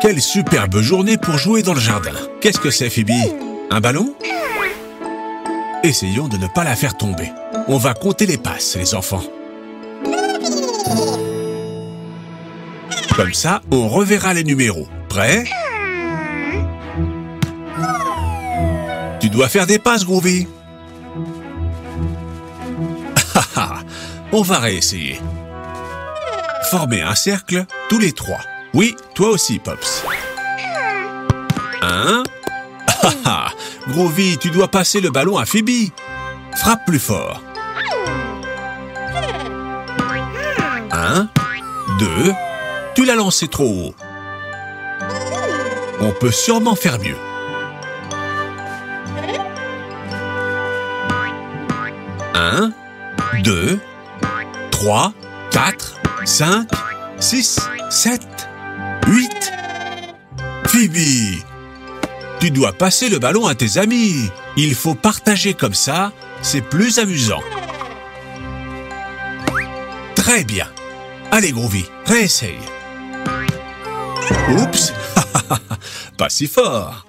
Quelle superbe journée pour jouer dans le jardin. Qu'est-ce que c'est, Phoebe? Un ballon? Essayons de ne pas la faire tomber. On va compter les passes, les enfants. Comme ça, on reverra les numéros. Prêt? Tu dois faire des passes, Groovy. On va réessayer. Formez un cercle, tous les trois. Oui, toi aussi, Pops. 1. Groovy, tu dois passer le ballon à Phoebe. Frappe plus fort. 1, 2. Tu l'as lancé trop haut. On peut sûrement faire mieux. 1, 2, 3, 4, 5, 6, 7, 8. Phoebe, tu dois passer le ballon à tes amis. Il faut partager comme ça, c'est plus amusant. Très bien. Allez, Groovy, réessaye. Oups, pas si fort.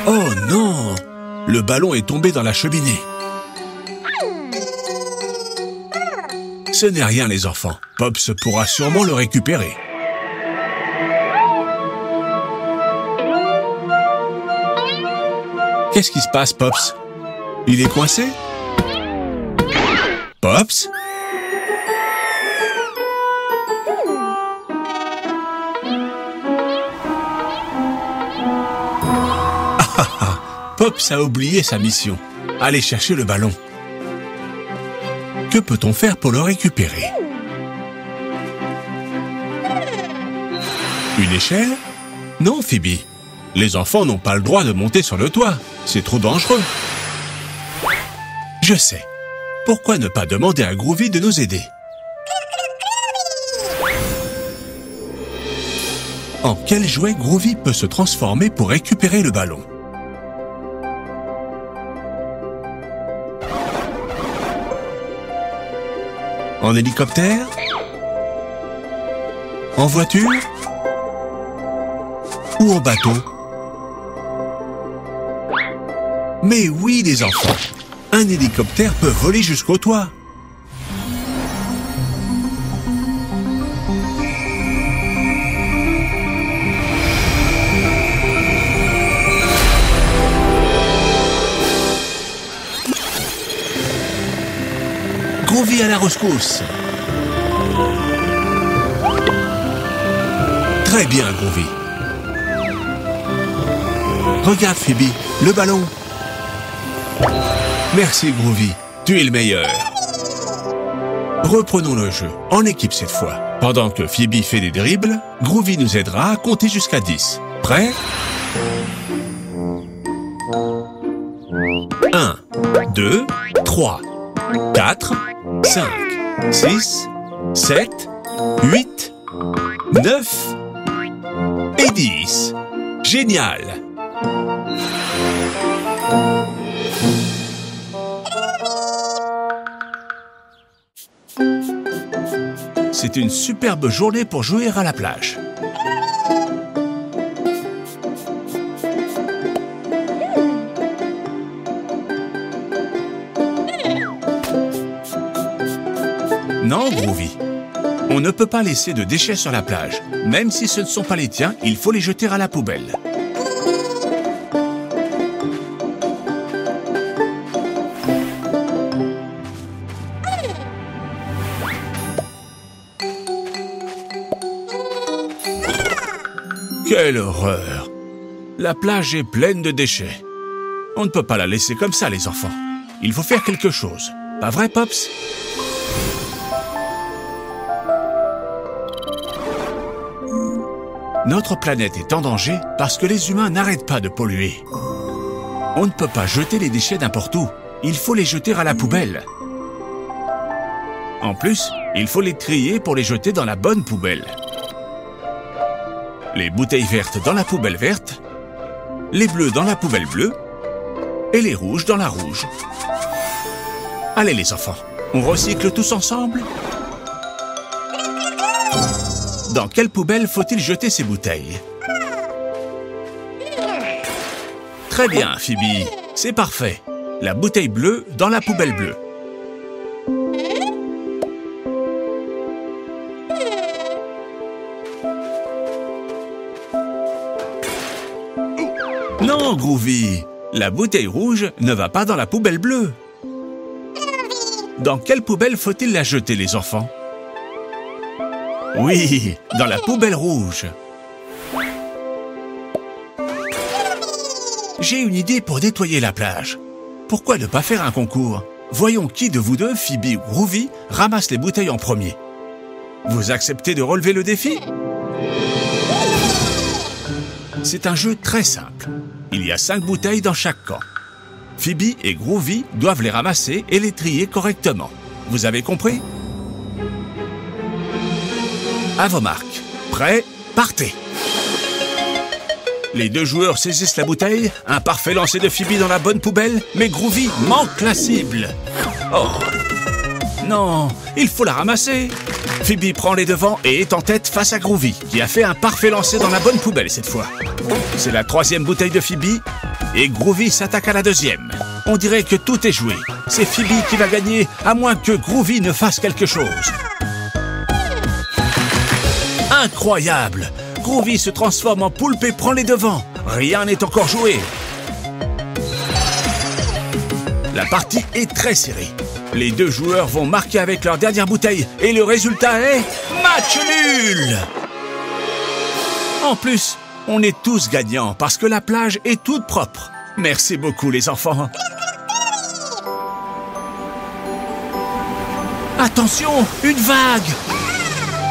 Oh non! Le ballon est tombé dans la cheminée. Ce n'est rien, les enfants. Pops pourra sûrement le récupérer. Qu'est-ce qui se passe, Pops? Il est coincé? Pops? Pops a oublié sa mission. Aller chercher le ballon. Que peut-on faire pour le récupérer? Une échelle? Non, Phoebe. Les enfants n'ont pas le droit de monter sur le toit. C'est trop dangereux. Je sais. Pourquoi ne pas demander à Groovy de nous aider? En quel jouet Groovy peut se transformer pour récupérer le ballon? En hélicoptère? En voiture? Ou en bateau? Mais oui, les enfants! Un hélicoptère peut voler jusqu'au toit. Groovy à la rescousse. Très bien, Groovy. Regarde, Phoebe, le ballon. Merci, Groovy. Tu es le meilleur. Reprenons le jeu, en équipe cette fois. Pendant que Phoebe fait des dribbles, Groovy nous aidera à compter jusqu'à 10. Prêt? 1, 2, 3, 4, 5, 6, 7, 8, 9 et 10. Génial! C'est une superbe journée pour jouer à la plage. Non, Groovy. On ne peut pas laisser de déchets sur la plage. Même si ce ne sont pas les tiens, il faut les jeter à la poubelle. Quelle horreur! La plage est pleine de déchets. On ne peut pas la laisser comme ça, les enfants. Il faut faire quelque chose. Pas vrai, Pops? Notre planète est en danger parce que les humains n'arrêtent pas de polluer. On ne peut pas jeter les déchets n'importe où. Il faut les jeter à la poubelle. En plus, il faut les trier pour les jeter dans la bonne poubelle. Les bouteilles vertes dans la poubelle verte, les bleus dans la poubelle bleue, et les rouges dans la rouge. Allez les enfants, on recycle tous ensemble? Dans quelle poubelle faut-il jeter ces bouteilles? Très bien, Phoebe, c'est parfait. La bouteille bleue dans la poubelle bleue. Non, Groovy, la bouteille rouge ne va pas dans la poubelle bleue. Dans quelle poubelle faut-il la jeter, les enfants? Oui, dans la poubelle rouge. J'ai une idée pour nettoyer la plage. Pourquoi ne pas faire un concours? Voyons qui de vous deux, Phoebe ou Groovy, ramasse les bouteilles en premier. Vous acceptez de relever le défi? C'est un jeu très simple. Il y a 5 bouteilles dans chaque camp. Phoebe et Groovy doivent les ramasser et les trier correctement. Vous avez compris? À vos marques. Prêts? Partez! Les 2 joueurs saisissent la bouteille. Un parfait lancer de Phoebe dans la bonne poubelle, mais Groovy manque la cible. Oh! Non, il faut la ramasser. Phoebe prend les devants et est en tête face à Groovy, qui a fait un parfait lancer dans la bonne poubelle cette fois. C'est la 3e bouteille de Phoebe, et Groovy s'attaque à la 2e. On dirait que tout est joué. C'est Phoebe qui va gagner, à moins que Groovy ne fasse quelque chose. Incroyable! Groovy se transforme en poulpe et prend les devants. Rien n'est encore joué. La partie est très serrée. Les 2 joueurs vont marquer avec leur dernière bouteille et le résultat est match nul. En plus, on est tous gagnants parce que la plage est toute propre. Merci beaucoup les enfants. Attention, une vague!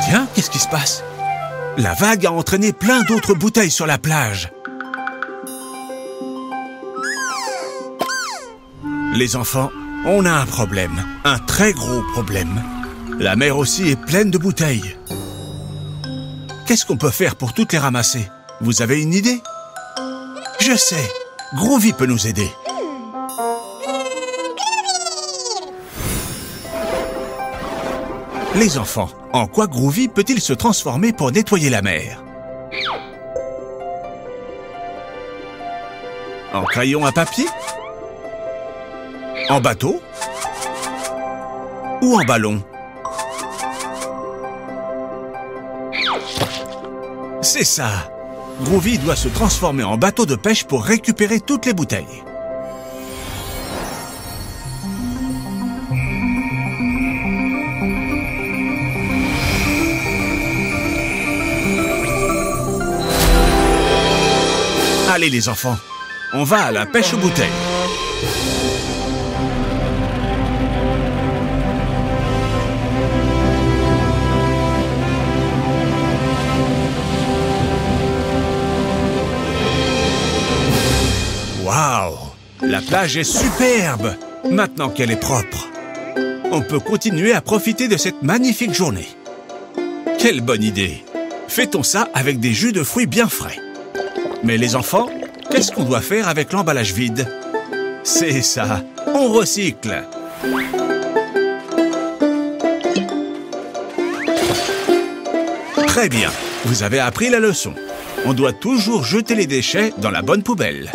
Tiens, qu'est-ce qui se passe? La vague a entraîné plein d'autres bouteilles sur la plage. Les enfants, on a un problème, un très gros problème. La mer aussi est pleine de bouteilles. Qu'est-ce qu'on peut faire pour toutes les ramasser? Vous avez une idée? Je sais, Groovy peut nous aider. Les enfants, en quoi Groovy peut-il se transformer pour nettoyer la mer? En crayon à papier? En bateau? Ou en ballon? C'est ça! Groovy doit se transformer en bateau de pêche pour récupérer toutes les bouteilles. Allez les enfants, on va à la pêche aux bouteilles. Waouh! La plage est superbe! Maintenant qu'elle est propre. On peut continuer à profiter de cette magnifique journée. Quelle bonne idée! Fêtons ça avec des jus de fruits bien frais. Mais les enfants, qu'est-ce qu'on doit faire avec l'emballage vide? C'est ça, on recycle. Très bien, vous avez appris la leçon. On doit toujours jeter les déchets dans la bonne poubelle.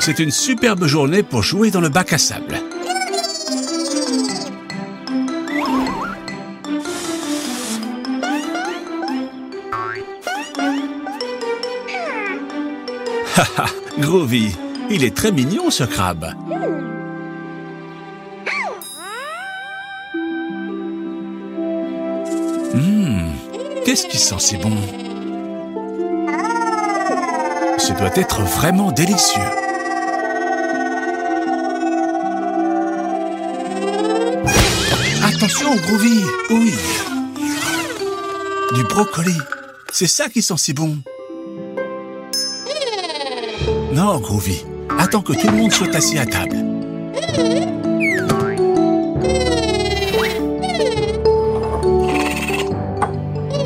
C'est une superbe journée pour jouer dans le bac à sable. Haha, Groovy, il est très mignon ce crabe. Qu'est-ce qui sent si bon? Ce doit être vraiment délicieux. Attention, Groovy, oui. Du brocoli, c'est ça qui sent si bon. Non, Groovy, attends que tout le monde soit assis à table.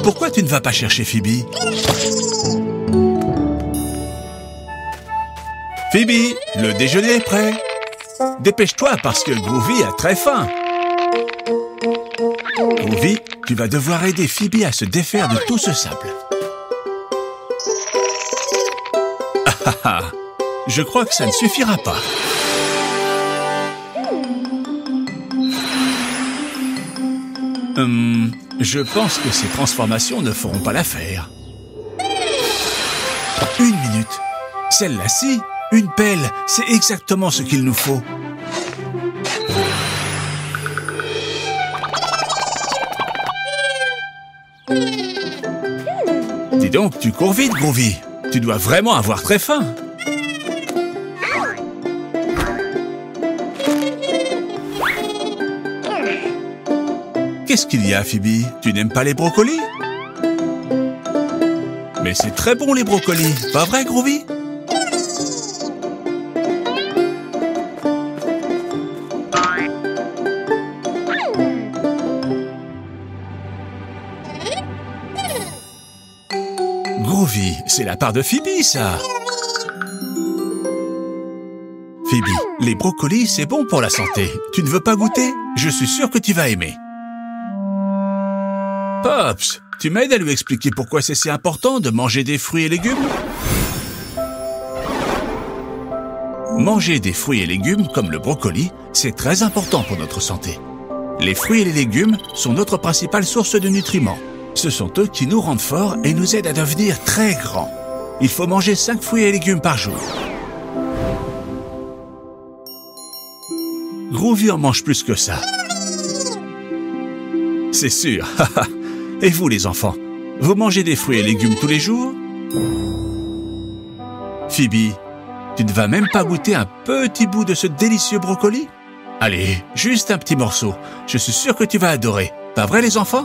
Pourquoi tu ne vas pas chercher Phoebe? Phoebe, le déjeuner est prêt. Dépêche-toi parce que Groovy a très faim. Groovy, tu vas devoir aider Phoebe à se défaire de tout ce sable. Ah ah, je crois que ça ne suffira pas. Je pense que ces transformations ne feront pas l'affaire. Une minute. Celle-là, si. Une pelle, c'est exactement ce qu'il nous faut. Dis donc, tu cours vite, Groovy. Tu dois vraiment avoir très faim. Qu'est-ce qu'il y a, Phoebe? Tu n'aimes pas les brocolis? Mais c'est très bon, les brocolis. Pas vrai, Groovy? Groovy, c'est la part de Phoebe, ça. Phoebe, les brocolis, c'est bon pour la santé. Tu ne veux pas goûter? Je suis sûr que tu vas aimer. Pops, tu m'aides à lui expliquer pourquoi c'est si important de manger des fruits et légumes? Manger des fruits et légumes comme le brocoli, c'est très important pour notre santé. Les fruits et les légumes sont notre principale source de nutriments. Ce sont eux qui nous rendent forts et nous aident à devenir très grands. Il faut manger 5 fruits et légumes par jour. Groovy en mange plus que ça. C'est sûr. Et vous, les enfants, vous mangez des fruits et légumes tous les jours? Phoebe, tu ne vas même pas goûter un petit bout de ce délicieux brocoli? Allez, juste un petit morceau. Je suis sûr que tu vas adorer. Pas vrai, les enfants?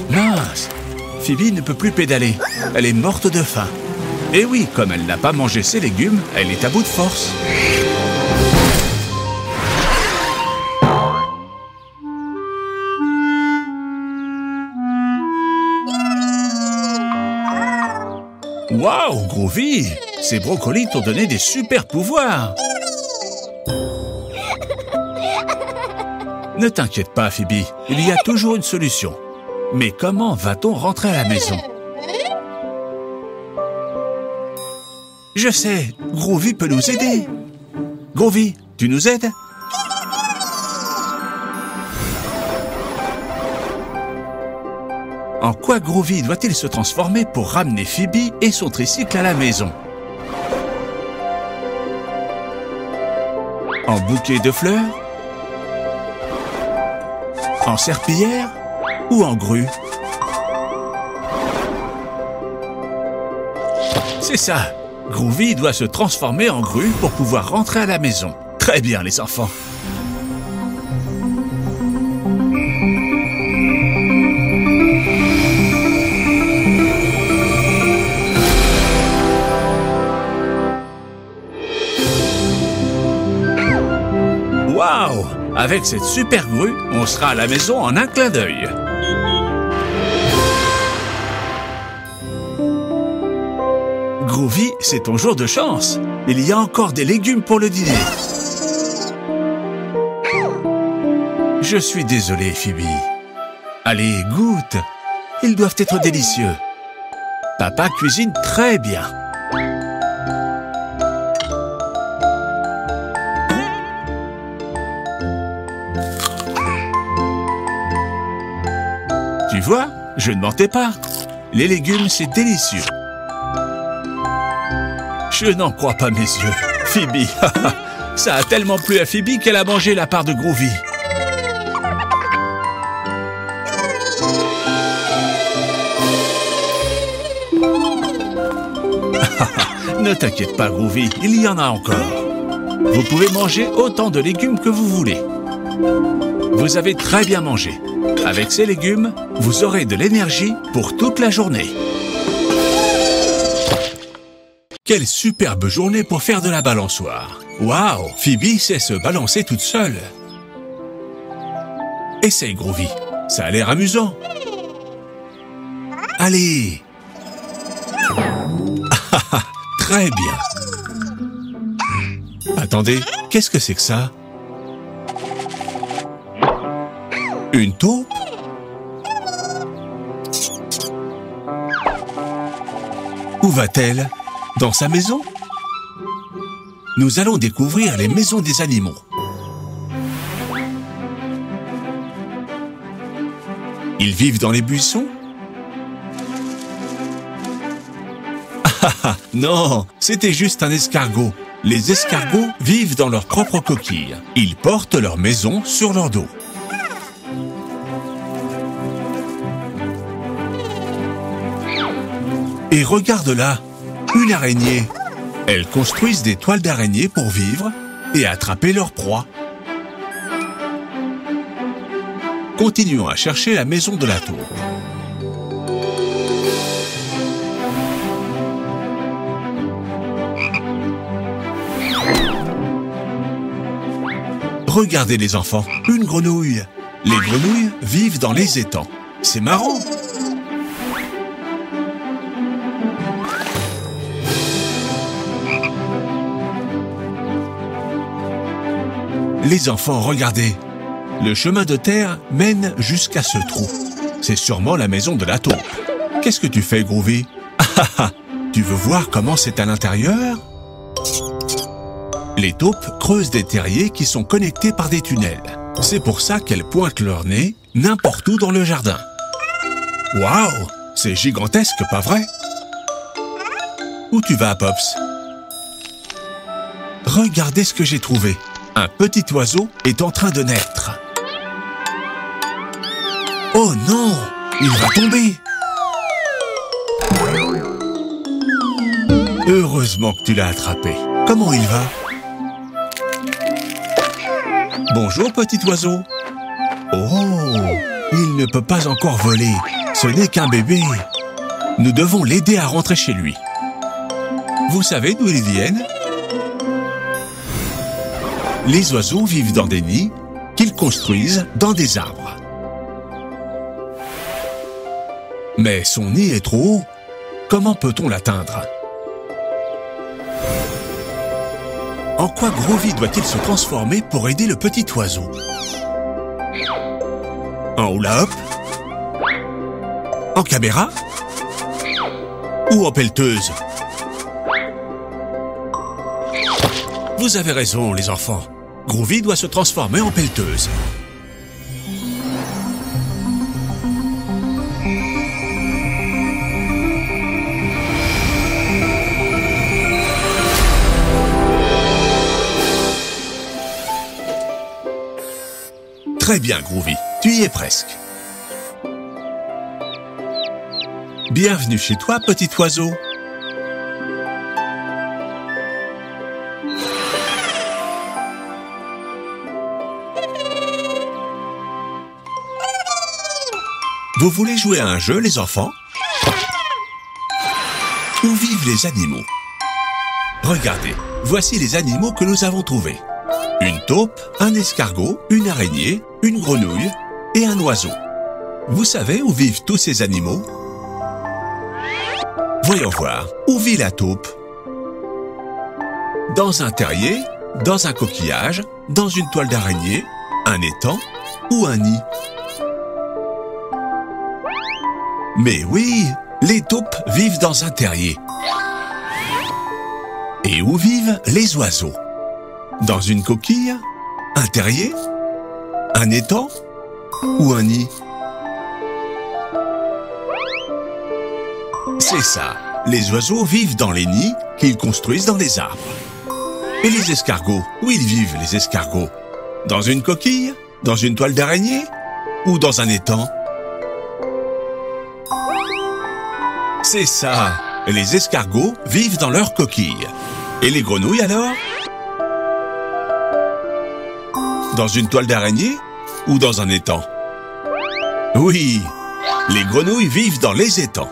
Mince! Phoebe ne peut plus pédaler. Elle est morte de faim. Et oui, comme elle n'a pas mangé ses légumes, elle est à bout de force. Waouh, Groovy! Ces brocolis t'ont donné des super pouvoirs! Ne t'inquiète pas, Phoebe, il y a toujours une solution. Mais comment va-t-on rentrer à la maison? Je sais, Groovy peut nous aider. Groovy, tu nous aides? En quoi Groovy doit-il se transformer pour ramener Phoebe et son tricycle à la maison? En bouquet de fleurs? En serpillière? Ou en grue? C'est ça! Groovy doit se transformer en grue pour pouvoir rentrer à la maison. Très bien, les enfants! Waouh! Avec cette super grue, on sera à la maison en un clin d'œil. Groovy, c'est ton jour de chance. Il y a encore des légumes pour le dîner. Je suis désolé, Phoebe. Allez, goûte. Ils doivent être délicieux. Papa cuisine très bien. Tu vois, je ne mentais pas. Les légumes, c'est délicieux. Je n'en crois pas mes yeux. Phoebe, ça a tellement plu à Phoebe qu'elle a mangé la part de Groovy. Ne t'inquiète pas, Groovy, il y en a encore. Vous pouvez manger autant de légumes que vous voulez. Vous avez très bien mangé. Avec ces légumes, vous aurez de l'énergie pour toute la journée. Quelle superbe journée pour faire de la balançoire. Waouh, Phoebe sait se balancer toute seule. Essaye, Groovy. Ça a l'air amusant. Allez. Très bien. Attendez, qu'est-ce que c'est que ça? Une taupe? Où va-t-elle? Dans sa maison? Nous allons découvrir les maisons des animaux. Ils vivent dans les buissons? Ah non, c'était juste un escargot. Les escargots vivent dans leur propre coquille. Ils portent leur maison sur leur dos. Et regarde là, une araignée. Elles construisent des toiles d'araignée pour vivre et attraper leur proie. Continuons à chercher la maison de la taupe. Regardez les enfants, une grenouille. Les grenouilles vivent dans les étangs. C'est marrant. Les enfants, regardez. Le chemin de terre mène jusqu'à ce trou. C'est sûrement la maison de la taupe. Qu'est-ce que tu fais, Groovy? Tu veux voir comment c'est à l'intérieur? Les taupes creusent des terriers qui sont connectés par des tunnels. C'est pour ça qu'elles pointent leur nez n'importe où dans le jardin. Waouh! C'est gigantesque, pas vrai? Où tu vas, Pops? Regardez ce que j'ai trouvé. Un petit oiseau est en train de naître. Oh non! Il va tomber! Heureusement que tu l'as attrapé. Comment il va? Bonjour, petit oiseau. Oh! Il ne peut pas encore voler. Ce n'est qu'un bébé. Nous devons l'aider à rentrer chez lui. Vous savez d'où ils viennent? Les oiseaux vivent dans des nids qu'ils construisent dans des arbres. Mais son nid est trop haut. Comment peut-on l'atteindre? En quoi Groovy doit-il se transformer pour aider le petit oiseau? En hula-hop? En caméra? Ou en pelleteuse? Vous avez raison, les enfants. Groovy doit se transformer en pelleteuse. Très bien, Groovy. Tu y es presque. Bienvenue chez toi, petit oiseau. Vous voulez jouer à un jeu, les enfants? Où vivent les animaux? Regardez, voici les animaux que nous avons trouvés. Une taupe, un escargot, une araignée, une grenouille et un oiseau. Vous savez où vivent tous ces animaux? Voyons voir, où vit la taupe? Dans un terrier, dans un coquillage, dans une toile d'araignée, un étang ou un nid? Mais oui, les taupes vivent dans un terrier. Et où vivent les oiseaux? Dans une coquille? Un terrier? Un étang? Ou un nid? C'est ça, les oiseaux vivent dans les nids qu'ils construisent dans les arbres. Et les escargots, où ils vivent les escargots? Dans une coquille? Dans une toile d'araignée? Ou dans un étang? C'est ça, les escargots vivent dans leur coquille. Et les grenouilles alors? Dans une toile d'araignée ou dans un étang? Oui, les grenouilles vivent dans les étangs.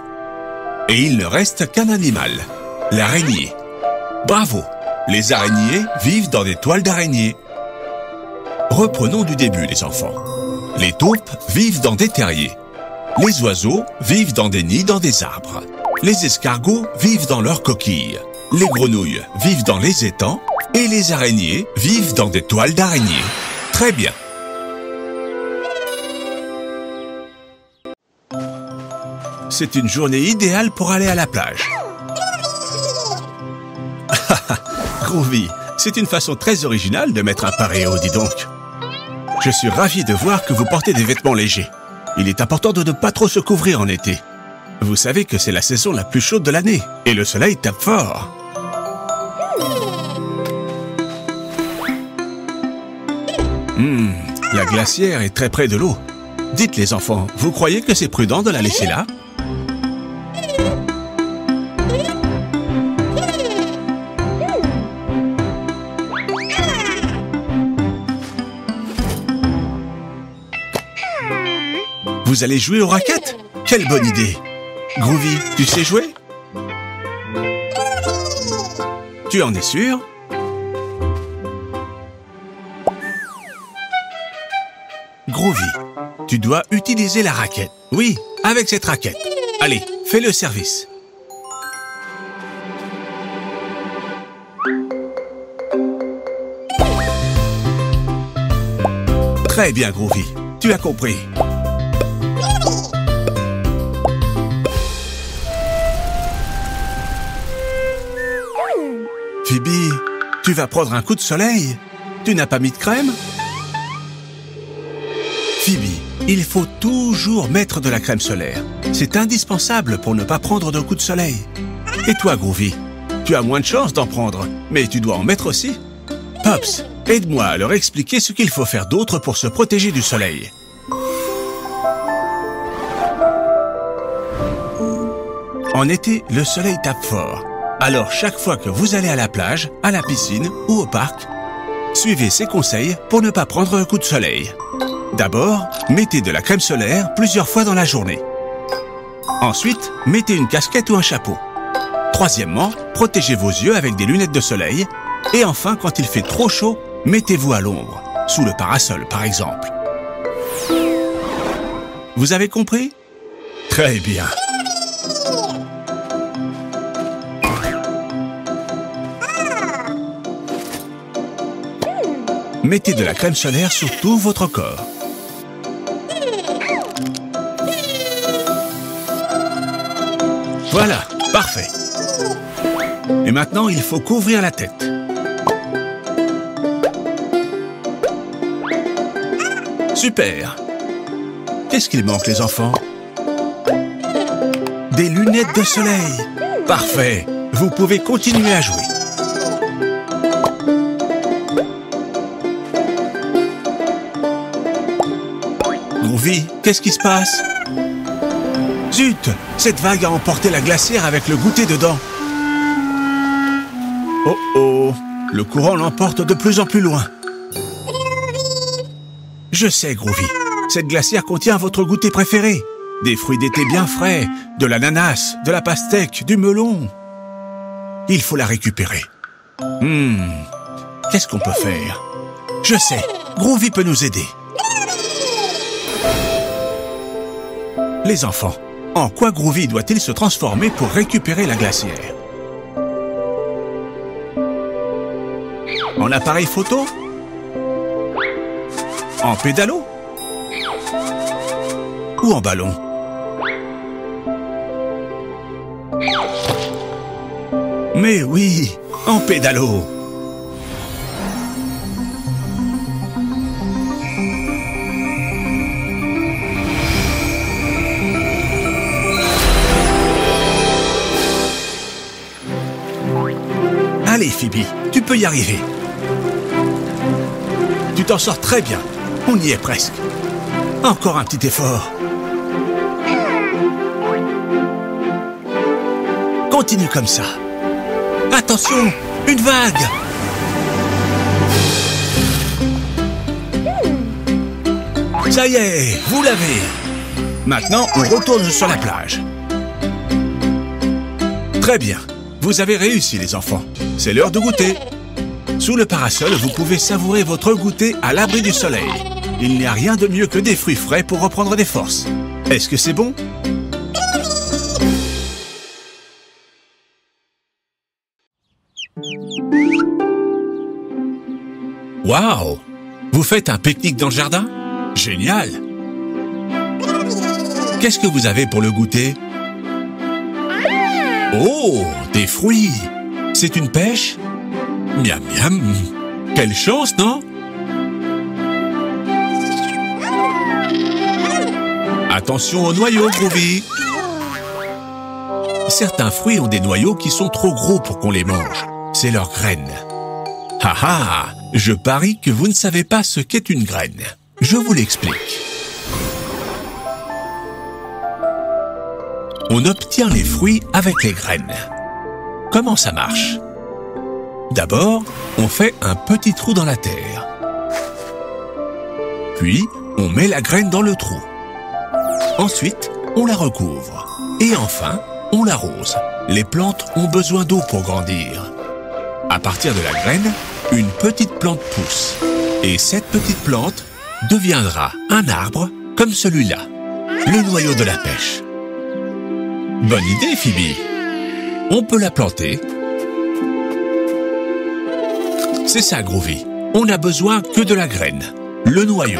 Et il ne reste qu'un animal, l'araignée. Bravo, les araignées vivent dans des toiles d'araignée. Reprenons du début, les enfants. Les taupes vivent dans des terriers. Les oiseaux vivent dans des nids dans des arbres. Les escargots vivent dans leurs coquilles. Les grenouilles vivent dans les étangs. Et les araignées vivent dans des toiles d'araignées. Très bien. C'est une journée idéale pour aller à la plage. Groovy, c'est une façon très originale de mettre un paréo, dis donc. Je suis ravi de voir que vous portez des vêtements légers. Il est important de ne pas trop se couvrir en été. Vous savez que c'est la saison la plus chaude de l'année et le soleil tape fort. La glacière est très près de l'eau. Dites les enfants, vous croyez que c'est prudent de la laisser là? Vous allez jouer aux raquettes? Quelle bonne idée! Groovy, tu sais jouer? Tu en es sûr? Groovy, tu dois utiliser la raquette. Oui, avec cette raquette. Allez, fais le service. Très bien, Groovy. Tu as compris. Phoebe, tu vas prendre un coup de soleil? Tu n'as pas mis de crème? Phoebe, il faut toujours mettre de la crème solaire. C'est indispensable pour ne pas prendre de coups de soleil. Et toi, Groovy, tu as moins de chances d'en prendre, mais tu dois en mettre aussi. Pops, aide-moi à leur expliquer ce qu'il faut faire d'autre pour se protéger du soleil. En été, le soleil tape fort. Alors, chaque fois que vous allez à la plage, à la piscine ou au parc, suivez ces conseils pour ne pas prendre un coup de soleil. D'abord, mettez de la crème solaire plusieurs fois dans la journée. Ensuite, mettez une casquette ou un chapeau. Troisièmement, protégez vos yeux avec des lunettes de soleil. Et enfin, quand il fait trop chaud, mettez-vous à l'ombre, sous le parasol par exemple. Vous avez compris? Très bien. Mettez de la crème solaire sur tout votre corps. Voilà, parfait. Et maintenant, il faut couvrir la tête. Super. Qu'est-ce qu'il manque, les enfants? Des lunettes de soleil. Parfait. Vous pouvez continuer à jouer. Groovy, qu'est-ce qui se passe? Zut! Cette vague a emporté la glacière avec le goûter dedans. Oh oh! Le courant l'emporte de plus en plus loin. Je sais, Groovy. Cette glacière contient votre goûter préféré. Des fruits d'été bien frais, de l'ananas, de la pastèque, du melon. Il faut la récupérer. Qu'est-ce qu'on peut faire? Je sais, Groovy peut nous aider. Les enfants, en quoi Groovy doit-il se transformer pour récupérer la glacière? En appareil photo? En pédalo? Ou en ballon? Mais oui, en pédalo! Allez, Phoebe, tu peux y arriver. Tu t'en sors très bien. On y est presque. Encore un petit effort. Continue comme ça. Attention, une vague. Ça y est, vous l'avez. Maintenant, on retourne sur la plage. Très bien. Vous avez réussi, les enfants. C'est l'heure de goûter. Sous le parasol, vous pouvez savourer votre goûter à l'abri du soleil. il n'y a rien de mieux que des fruits frais pour reprendre des forces. Est-ce que c'est bon? Waouh! Vous faites un pique-nique dans le jardin? Génial! Qu'est-ce que vous avez pour le goûter? Oh, des fruits! C'est une pêche? Miam miam! Quelle chance, non? Attention aux noyaux, Groovy! Certains fruits ont des noyaux qui sont trop gros pour qu'on les mange. C'est leurs graines. Ah ah! Je parie que vous ne savez pas ce qu'est une graine. Je vous l'explique. On obtient les fruits avec les graines. Comment ça marche? D'abord, on fait un petit trou dans la terre. Puis, on met la graine dans le trou. Ensuite, on la recouvre. Et enfin, on l'arrose. Les plantes ont besoin d'eau pour grandir. À partir de la graine, une petite plante pousse. Et cette petite plante deviendra un arbre comme celui-là, le noyau de la pêche. Bonne idée, Phoebe. On peut la planter. C'est ça, Groovy. On n'a besoin que de la graine, le noyau.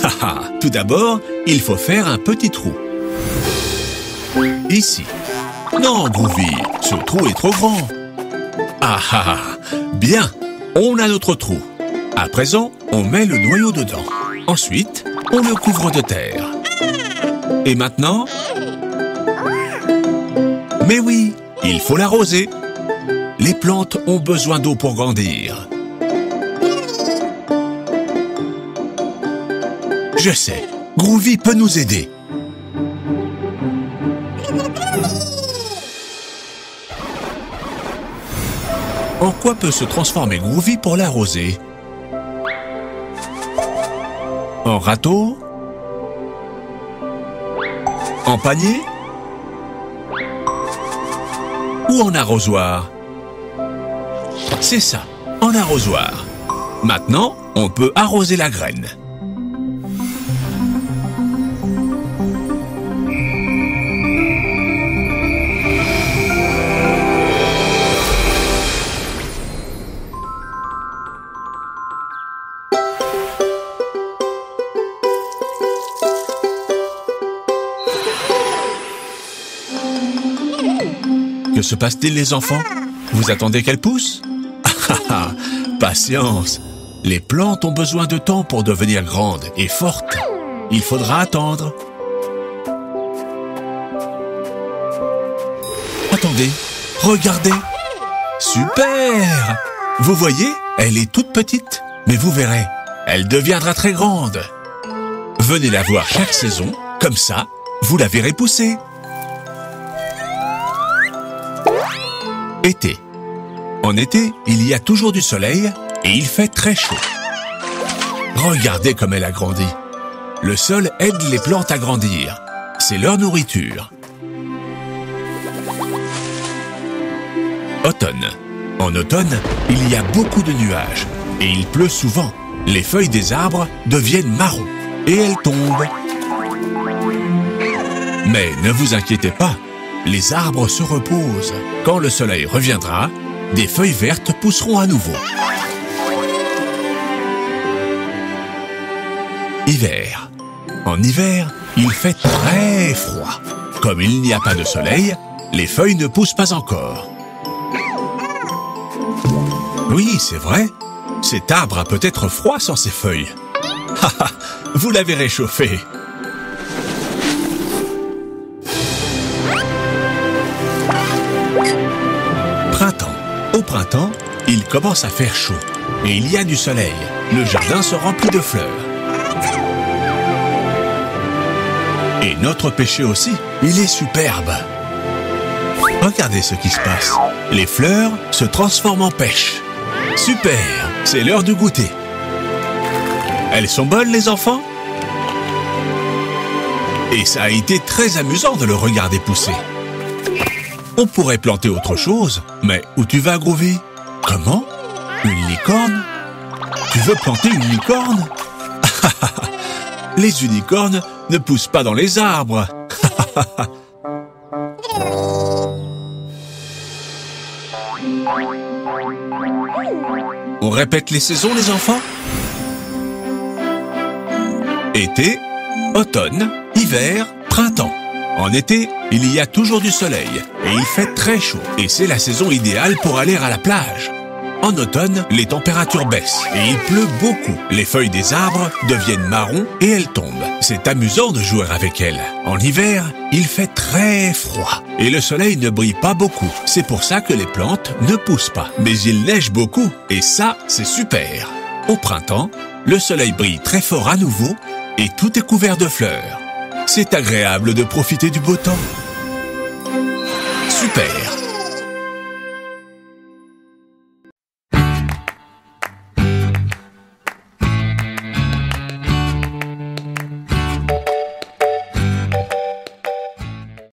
Haha, tout d'abord, il faut faire un petit trou. Ici. Non, Groovy, ce trou est trop grand. Ah ah, bien, on a notre trou. À présent, on met le noyau dedans. Ensuite, on le couvre de terre. Et maintenant? Mais oui, il faut l'arroser. Les plantes ont besoin d'eau pour grandir. Je sais, Groovy peut nous aider. En quoi peut se transformer Groovy pour l'arroser? En râteau? En panier? Ou en arrosoir? C'est ça, en arrosoir. Maintenant, on peut arroser la graine. Que se passe-t-il, les enfants? Vous attendez qu'elle pousse? Patience! Les plantes ont besoin de temps pour devenir grandes et fortes. Il faudra attendre. Attendez, regardez! Super! Vous voyez, elle est toute petite, mais vous verrez, elle deviendra très grande. Venez la voir chaque saison, comme ça, vous la verrez pousser. Été. En été, il y a toujours du soleil et il fait très chaud. Regardez comme elle a grandi. Le sol aide les plantes à grandir. C'est leur nourriture. Automne. En automne, il y a beaucoup de nuages et il pleut souvent. Les feuilles des arbres deviennent marron et elles tombent. Mais ne vous inquiétez pas, les arbres se reposent. Quand le soleil reviendra, des feuilles vertes pousseront à nouveau. Hiver. En hiver, il fait très froid. Comme il n'y a pas de soleil, les feuilles ne poussent pas encore. Oui, c'est vrai. Cet arbre a peut-être froid sans ses feuilles. Haha, vous l'avez réchauffé. Printemps. Au printemps, il commence à faire chaud et il y a du soleil. Le jardin se remplit de fleurs. Et notre pêcher aussi, il est superbe. Regardez ce qui se passe. Les fleurs se transforment en pêche. Super, c'est l'heure du goûter. Elles sont bonnes, les enfants? Et ça a été très amusant de le regarder pousser. On pourrait planter autre chose, mais où tu vas, Groovy? Comment? Une licorne? Tu veux planter une licorne? Les unicornes ne poussent pas dans les arbres. On répète les saisons, les enfants? Été, automne, hiver, printemps. En été, il y a toujours du soleil et il fait très chaud. Et c'est la saison idéale pour aller à la plage. En automne, les températures baissent et il pleut beaucoup. Les feuilles des arbres deviennent marron et elles tombent. C'est amusant de jouer avec elles. En hiver, il fait très froid et le soleil ne brille pas beaucoup. C'est pour ça que les plantes ne poussent pas. Mais il neige beaucoup et ça, c'est super. Au printemps, le soleil brille très fort à nouveau et tout est couvert de fleurs. C'est agréable de profiter du beau temps. Super!